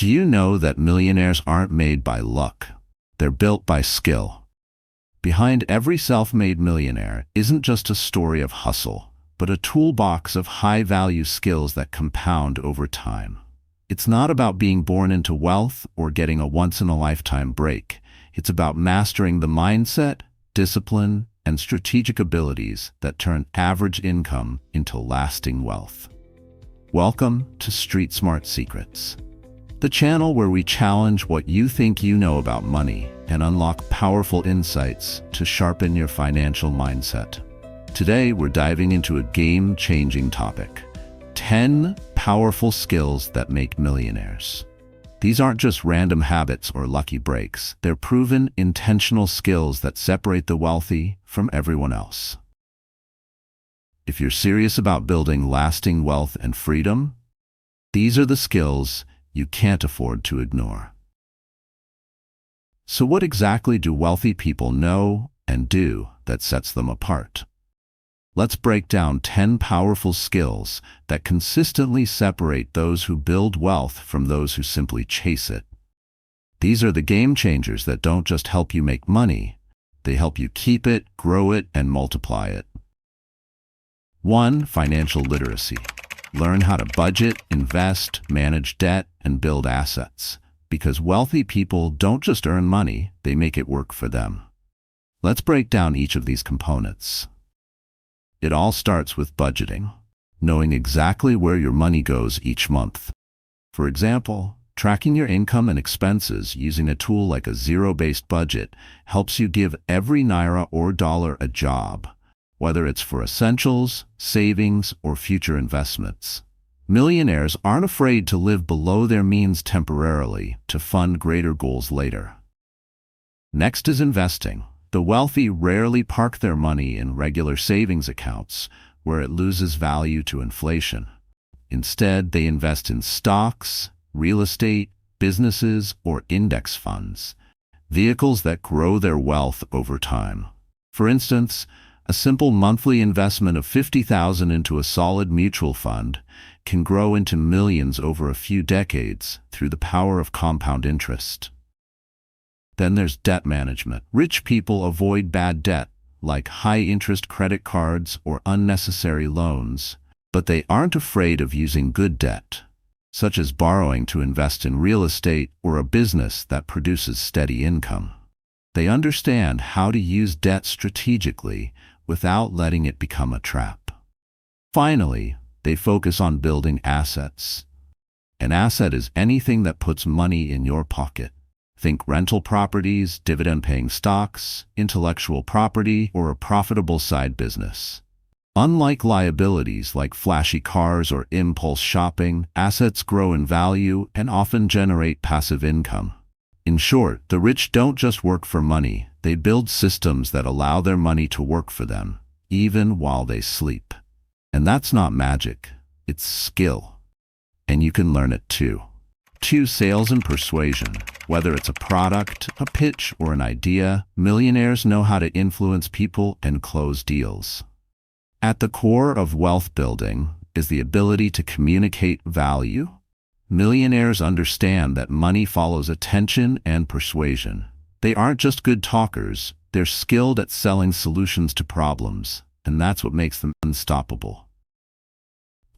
Do you know that millionaires aren't made by luck? They're built by skill. Behind every self-made millionaire isn't just a story of hustle, but a toolbox of high-value skills that compound over time. It's not about being born into wealth or getting a once-in-a-lifetime break. It's about mastering the mindset, discipline, and strategic abilities that turn average income into lasting wealth. Welcome to Street Smart Secrets, the channel where we challenge what you think you know about money and unlock powerful insights to sharpen your financial mindset. Today, we're diving into a game-changing topic: 10 powerful skills that make millionaires. These aren't just random habits or lucky breaks. They're proven, intentional skills that separate the wealthy from everyone else. If you're serious about building lasting wealth and freedom, these are the skills you can't afford to ignore. So what exactly do wealthy people know and do that sets them apart? Let's break down 10 powerful skills that consistently separate those who build wealth from those who simply chase it. These are the game changers that don't just help you make money, they help you keep it, grow it, and multiply it. 1. Financial literacy. Learn how to budget, invest, manage debt, and build assets. Because wealthy people don't just earn money, they make it work for them. Let's break down each of these components. It all starts with budgeting, knowing exactly where your money goes each month. For example, tracking your income and expenses using a tool like a zero-based budget helps you give every naira or dollar a job, whether it's for essentials, savings, or future investments. Millionaires aren't afraid to live below their means temporarily to fund greater goals later. Next is investing. The wealthy rarely park their money in regular savings accounts where it loses value to inflation. Instead, they invest in stocks, real estate, businesses, or index funds, vehicles that grow their wealth over time. For instance, a simple monthly investment of $50,000 into a solid mutual fund can grow into millions over a few decades through the power of compound interest. Then there's debt management. Rich people avoid bad debt, like high-interest credit cards or unnecessary loans, but they aren't afraid of using good debt, such as borrowing to invest in real estate or a business that produces steady income. They understand how to use debt strategically without letting it become a trap. Finally, they focus on building assets. An asset is anything that puts money in your pocket. Think rental properties, dividend-paying stocks, intellectual property, or a profitable side business. Unlike liabilities like flashy cars or impulse shopping, assets grow in value and often generate passive income. In short, the rich don't just work for money, they build systems that allow their money to work for them, even while they sleep. And that's not magic, it's skill. And you can learn it too. 2. Sales and persuasion. Whether it's a product, a pitch, or an idea, millionaires know how to influence people and close deals. At the core of wealth building is the ability to communicate value. Millionaires understand that money follows attention and persuasion. They aren't just good talkers, they're skilled at selling solutions to problems, and that's what makes them unstoppable.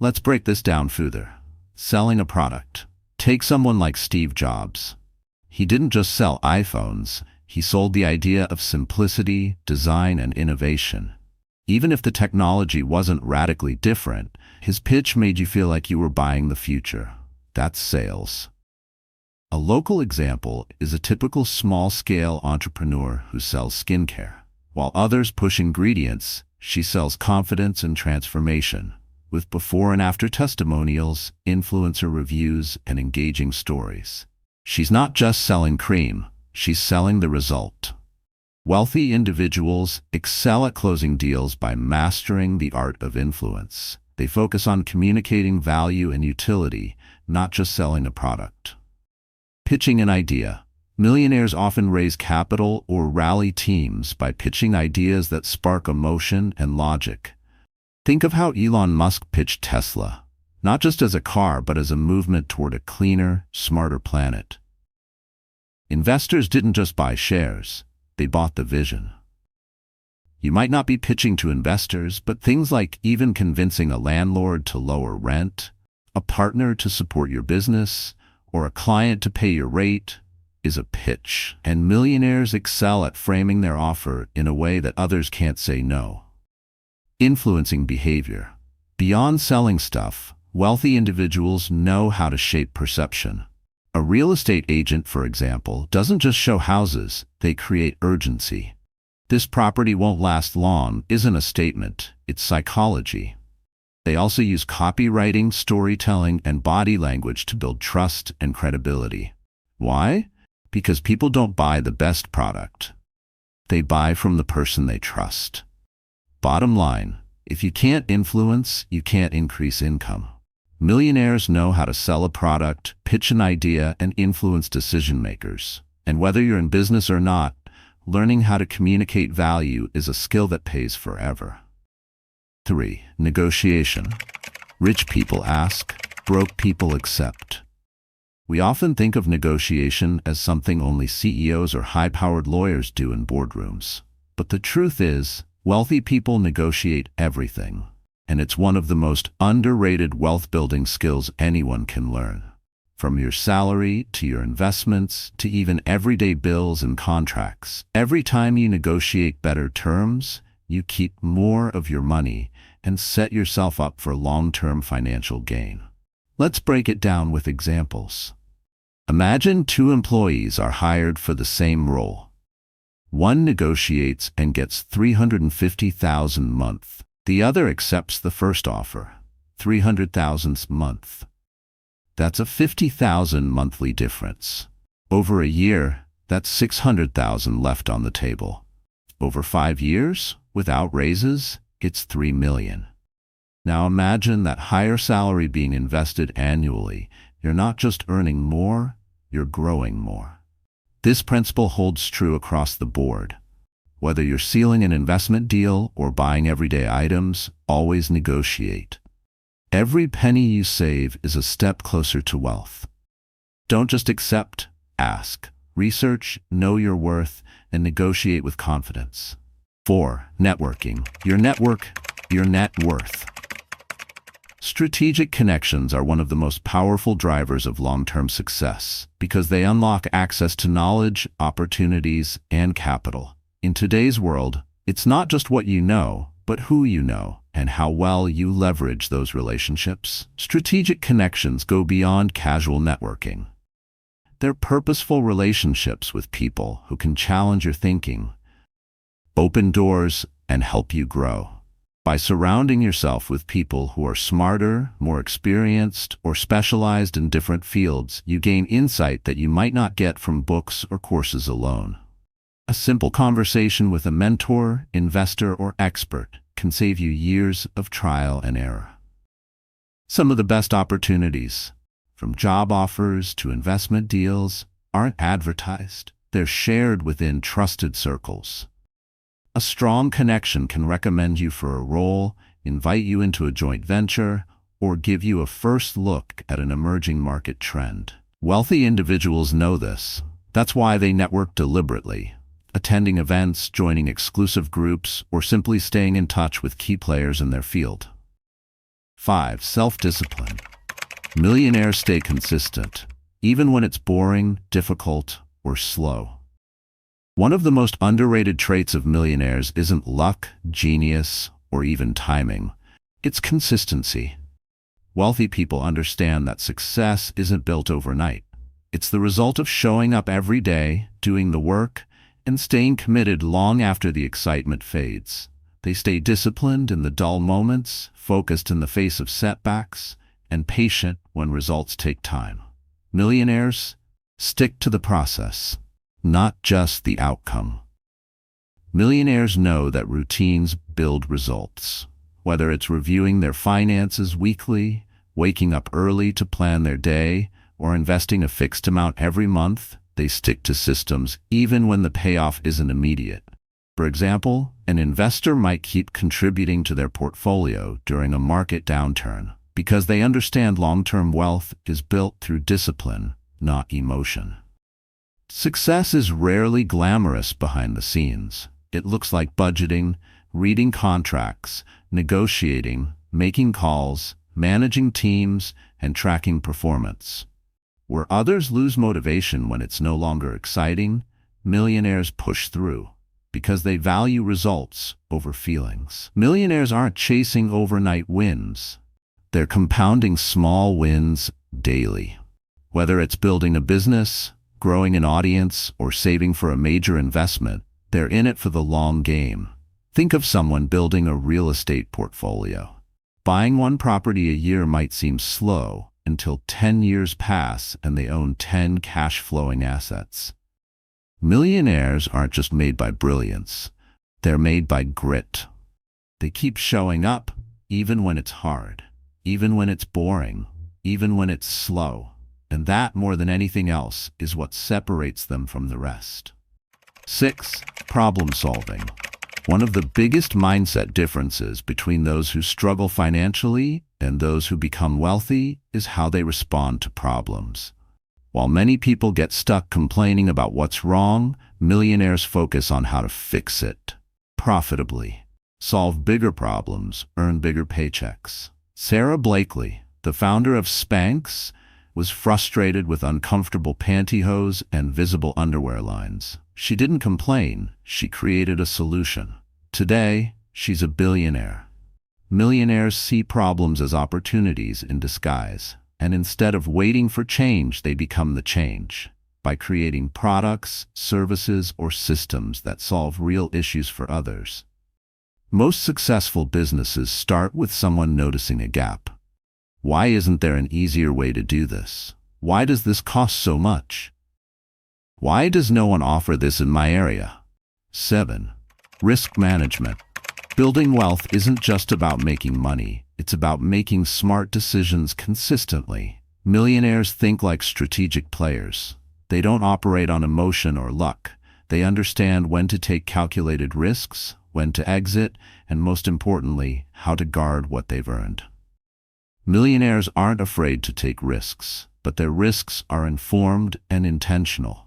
Let's break this down further. Selling a product. Take someone like Steve Jobs. He didn't just sell iPhones, he sold the idea of simplicity, design, and innovation. Even if the technology wasn't radically different, his pitch made you feel like you were buying the future. That's sales. A local example is a typical small-scale entrepreneur who sells skincare. While others push ingredients, she sells confidence and transformation, with before and after testimonials, influencer reviews, and engaging stories. She's not just selling cream, she's selling the result. Wealthy individuals excel at closing deals by mastering the art of influence. They focus on communicating value and utility, not just selling a product. Pitching an idea. Millionaires often raise capital or rally teams by pitching ideas that spark emotion and logic. Think of how Elon Musk pitched Tesla. not just as a car, but as a movement toward a cleaner, smarter planet. Investors didn't just buy shares, they bought the vision. You might not be pitching to investors, but things like even convincing a landlord to lower rent, a partner to support your business, or a client to pay your rate is a pitch. And millionaires excel at framing their offer in a way that others can't say no. Influencing behavior. Beyond selling stuff, wealthy individuals know how to shape perception. A real estate agent, for example, doesn't just show houses, they create urgency. "This property won't last long" isn't a statement, it's psychology. They also use copywriting, storytelling, and body language to build trust and credibility. Why? Because people don't buy the best product. They buy from the person they trust. Bottom line, if you can't influence, you can't increase income. Millionaires know how to sell a product, pitch an idea, and influence decision makers. And whether you're in business or not, learning how to communicate value is a skill that pays forever. 3. Negotiation. Rich people ask, broke people accept. We often think of negotiation as something only CEOs or high-powered lawyers do in boardrooms. But the truth is, wealthy people negotiate everything. And it's one of the most underrated wealth-building skills anyone can learn. From your salary to your investments to even everyday bills and contracts. Every time you negotiate better terms, you keep more of your money and set yourself up for long-term financial gain. Let's break it down with examples. Imagine 2 employees are hired for the same role. One negotiates and gets $350,000 a month. The other accepts the first offer, $300,000 a month. That's a $50,000 monthly difference. Over a year, that's $600,000 left on the table. Over 5 years, without raises, it's $3 million. Now imagine that higher salary being invested annually. You're not just earning more, you're growing more. This principle holds true across the board. Whether you're sealing an investment deal or buying everyday items, always negotiate. Every penny you save is a step closer to wealth. Don't just accept, ask, research, know your worth, and negotiate with confidence. 4. Networking. Your network, your net worth. Strategic connections are one of the most powerful drivers of long-term success because they unlock access to knowledge, opportunities, and capital. In today's world, it's not just what you know, but who you know and how well you leverage those relationships. Strategic connections go beyond casual networking. They're purposeful relationships with people who can challenge your thinking, open doors, and help you grow. By surrounding yourself with people who are smarter, more experienced, or specialized in different fields, you gain insight that you might not get from books or courses alone. A simple conversation with a mentor, investor, or expert can save you years of trial and error. Some of the best opportunities, from job offers to investment deals, aren't advertised. They're shared within trusted circles. A strong connection can recommend you for a role, invite you into a joint venture, or give you a first look at an emerging market trend. Wealthy individuals know this. That's why they network deliberately, attending events, joining exclusive groups, or simply staying in touch with key players in their field. 5. Self-discipline. Millionaires stay consistent, even when it's boring, difficult, or slow. One of the most underrated traits of millionaires isn't luck, genius, or even timing. It's consistency. Wealthy people understand that success isn't built overnight. It's the result of showing up every day, doing the work, and staying committed long after the excitement fades. They stay disciplined in the dull moments, focused in the face of setbacks, and patient when results take time. Millionaires stick to the process, not just the outcome. Millionaires know that routines build results. Whether it's reviewing their finances weekly, waking up early to plan their day, or investing a fixed amount every month, they stick to systems even when the payoff isn't immediate. For example, an investor might keep contributing to their portfolio during a market downturn, because they understand long-term wealth is built through discipline, not emotion. Success is rarely glamorous behind the scenes. It looks like budgeting, reading contracts, negotiating, making calls, managing teams, and tracking performance. Where others lose motivation when it's no longer exciting, millionaires push through because they value results over feelings. Millionaires aren't chasing overnight wins. They're compounding small wins daily. Whether it's building a business, growing an audience, or saving for a major investment, they're in it for the long game. Think of someone building a real estate portfolio. Buying one property a year might seem slow until 10 years pass and they own 10 cash-flowing assets. Millionaires aren't just made by brilliance. They're made by grit. They keep showing up, even when it's hard, even when it's boring, even when it's slow. And that, more than anything else, is what separates them from the rest. 6. Problem solving. One of the biggest mindset differences between those who struggle financially and those who become wealthy is how they respond to problems. While many people get stuck complaining about what's wrong, millionaires focus on how to fix it profitably. Solve bigger problems, earn bigger paychecks. Sarah Blakely, the founder of Spanx, was frustrated with uncomfortable pantyhose and visible underwear lines. She didn't complain, she created a solution. Today, she's a billionaire. Millionaires see problems as opportunities in disguise, and instead of waiting for change, they become the change by creating products, services, or systems that solve real issues for others. Most successful businesses start with someone noticing a gap. Why isn't there an easier way to do this? Why does this cost so much? Why does no one offer this in my area? 7. Risk management. Building wealth isn't just about making money. It's about making smart decisions consistently. Millionaires think like strategic players. They don't operate on emotion or luck. They understand when to take calculated risks, when to exit, and most importantly, how to guard what they've earned. Millionaires aren't afraid to take risks, but their risks are informed and intentional.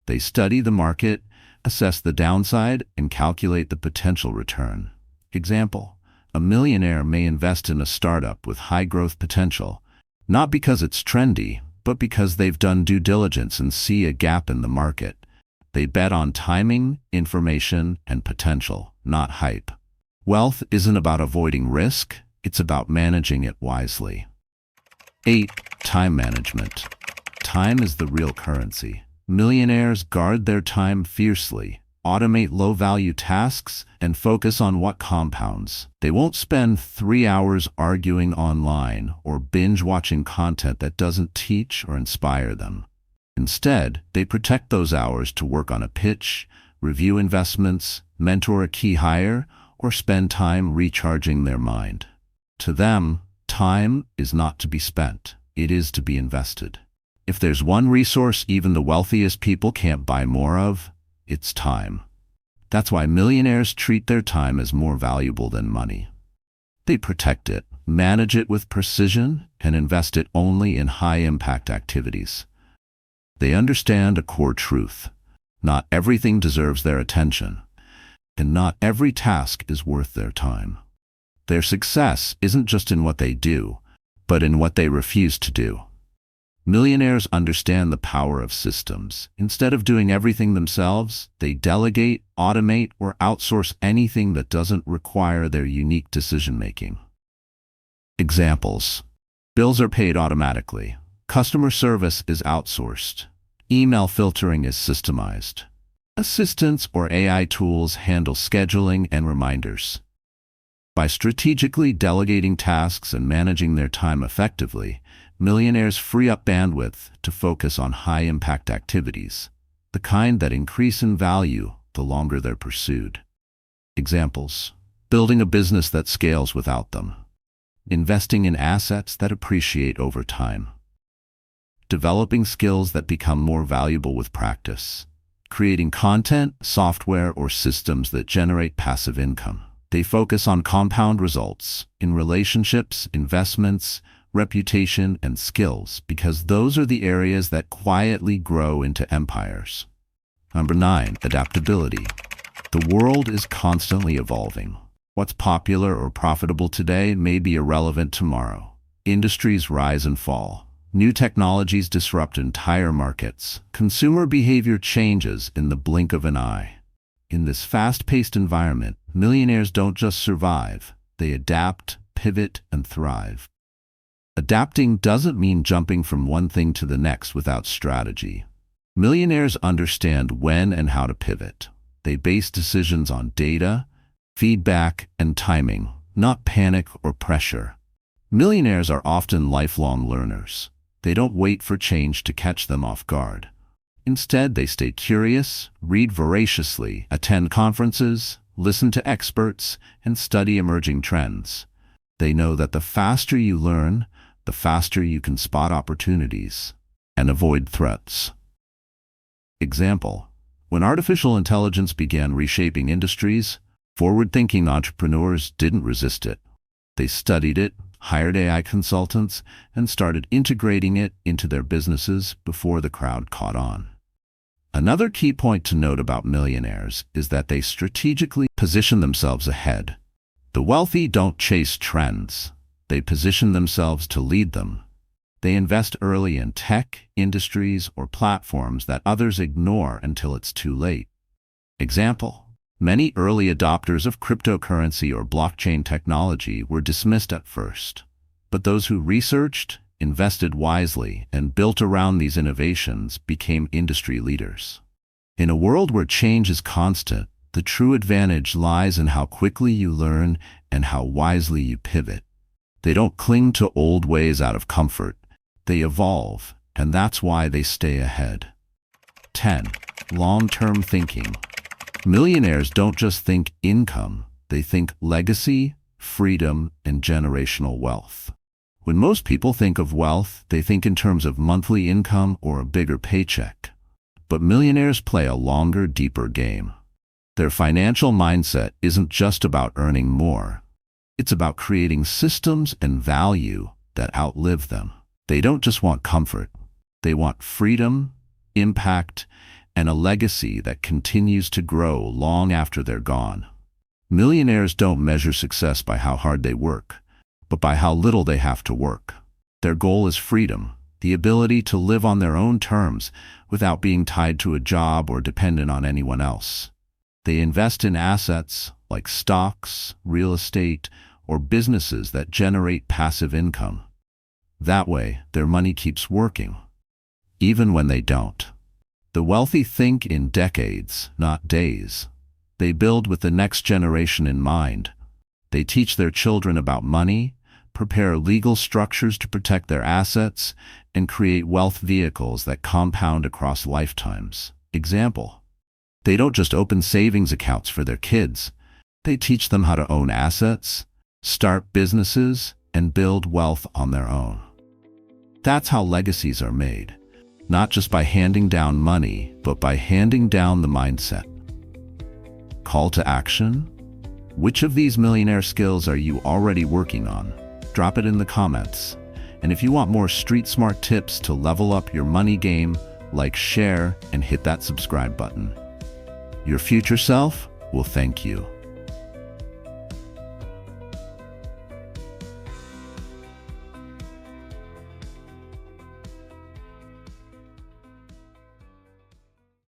They study the market, assess the downside, and calculate the potential return. Example: a millionaire may invest in a startup with high growth potential, not because it's trendy, but because they've done due diligence and see a gap in the market. They bet on timing, information, and potential, not hype. Wealth isn't about avoiding risk, it's about managing it wisely. 8. Time management. Time is the real currency. Millionaires guard their time fiercely, automate low-value tasks, and focus on what compounds. They won't spend 3 hours arguing online or binge-watching content that doesn't teach or inspire them. Instead, they protect those hours to work on a pitch, review investments, mentor a key hire, or spend time recharging their mind. To them, time is not to be spent. It is to be invested. If there's one resource even the wealthiest people can't buy more of, it's time. That's why millionaires treat their time as more valuable than money. They protect it, manage it with precision, and invest it only in high-impact activities. They understand a core truth. Not everything deserves their attention, and not every task is worth their time. Their success isn't just in what they do, but in what they refuse to do. Millionaires understand the power of systems. Instead of doing everything themselves, they delegate, automate, or outsource anything that doesn't require their unique decision-making. Examples: bills are paid automatically. Customer service is outsourced. Email filtering is systemized. Assistants or AI tools handle scheduling and reminders. By strategically delegating tasks and managing their time effectively, millionaires free up bandwidth to focus on high-impact activities, the kind that increase in value the longer they're pursued. Examples: building a business that scales without them. Investing in assets that appreciate over time. Developing skills that become more valuable with practice. Creating content, software, or systems that generate passive income. They focus on compound results in relationships, investments, reputation, and skills because those are the areas that quietly grow into empires. Number 9, adaptability. The world is constantly evolving. What's popular or profitable today may be irrelevant tomorrow. Industries rise and fall. New technologies disrupt entire markets. Consumer behavior changes in the blink of an eye. In this fast-paced environment, millionaires don't just survive. They adapt, pivot, and thrive. Adapting doesn't mean jumping from one thing to the next without strategy. Millionaires understand when and how to pivot. They base decisions on data, feedback, and timing, not panic or pressure. Millionaires are often lifelong learners. They don't wait for change to catch them off guard. Instead, they stay curious, read voraciously, attend conferences, listen to experts, and study emerging trends. They know that the faster you learn, the faster you can spot opportunities and avoid threats. Example: when artificial intelligence began reshaping industries, forward-thinking entrepreneurs didn't resist it. They studied it, hired AI consultants, and started integrating it into their businesses before the crowd caught on. Another key point to note about millionaires is that they strategically position themselves ahead. The wealthy don't chase trends. They position themselves to lead them. They invest early in tech, industries, or platforms that others ignore until it's too late. Example: many early adopters of cryptocurrency or blockchain technology were dismissed at first. But those who researched, invested wisely, and built around these innovations became industry leaders. In a world where change is constant, the true advantage lies in how quickly you learn and how wisely you pivot. They don't cling to old ways out of comfort. They evolve, and that's why they stay ahead. 10. Long-term thinking. Millionaires don't just think income, they think legacy, freedom, and generational wealth. When most people think of wealth, they think in terms of monthly income or a bigger paycheck. But millionaires play a longer, deeper game. Their financial mindset isn't just about earning more. It's about creating systems and value that outlive them. They don't just want comfort. They want freedom, impact, and a legacy that continues to grow long after they're gone. Millionaires don't measure success by how hard they work, but by how little they have to work. Their goal is freedom, the ability to live on their own terms without being tied to a job or dependent on anyone else. They invest in assets like stocks, real estate, or businesses that generate passive income. That way, their money keeps working, even when they don't. The wealthy think in decades, not days. They build with the next generation in mind. They teach their children about money, prepare legal structures to protect their assets, and create wealth vehicles that compound across lifetimes. Example: they don't just open savings accounts for their kids. They teach them how to own assets, start businesses, and build wealth on their own. That's how legacies are made, not just by handing down money, but by handing down the mindset. Call to action? Which of these millionaire skills are you already working on? Drop it in the comments. And if you want more street-smart tips to level up your money game, like, share, and hit that subscribe button. Your future self will thank you.